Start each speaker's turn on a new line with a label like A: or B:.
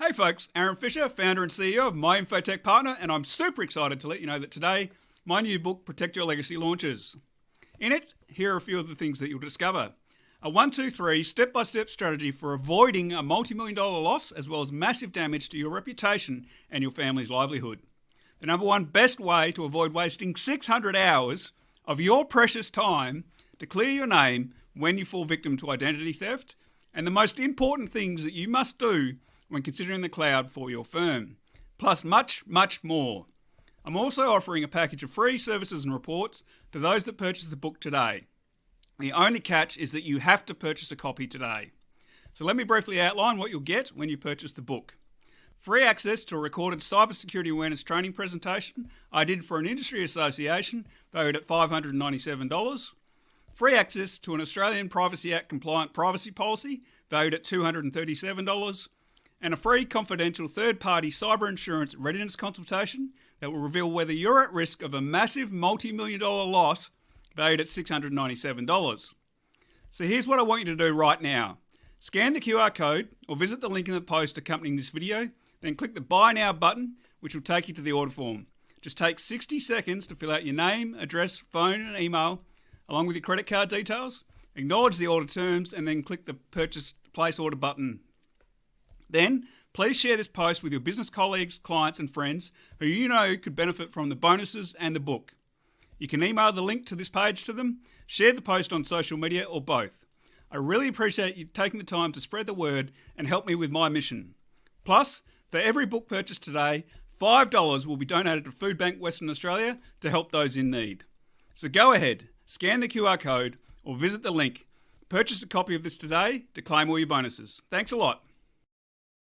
A: Hey folks, Aaron Fisher, founder and CEO of My Infotech Partner, and I'm super excited to let you know that today my new book, Protect Your Legacy, launches. In it, here are a few of the things that you'll discover. A 1, 2, 3 step-by-step strategy for avoiding a multi-million-dollar loss as well as massive damage to your reputation and your family's livelihood. The number one best way to avoid wasting 600 hours of your precious time to clear your name when you fall victim to identity theft, and the most important things that you must do when considering the cloud for your firm, plus much, much more. I'm also offering a package of free services and reports to those that purchase the book today. The only catch is that you have to purchase a copy today. So let me briefly outline what you'll get when you purchase the book. Free access to a recorded cybersecurity awareness training presentation I did for an industry association valued at $597. Free access to an Australian Privacy Act compliant privacy policy valued at $237. And a free confidential third-party cyber insurance readiness consultation that will reveal whether you're at risk of a massive multi-million-dollar loss valued at $697. So here's what I want you to do right now. Scan the QR code or visit the link in the post accompanying this video, then click the Buy Now button, which will take you to the order form. Just take 60 seconds to fill out your name, address, phone and email, along with your credit card details, acknowledge the order terms, and then click the Purchase Place Order button. Then, please share this post with your business colleagues, clients and friends who you know could benefit from the bonuses and the book. You can email the link to this page to them, share the post on social media or both. I really appreciate you taking the time to spread the word and help me with my mission. Plus, for every book purchase today, $5 will be donated to Food Bank Western Australia to help those in need. So go ahead, scan the QR code or visit the link. Purchase a copy of this today to claim all your bonuses. Thanks a lot.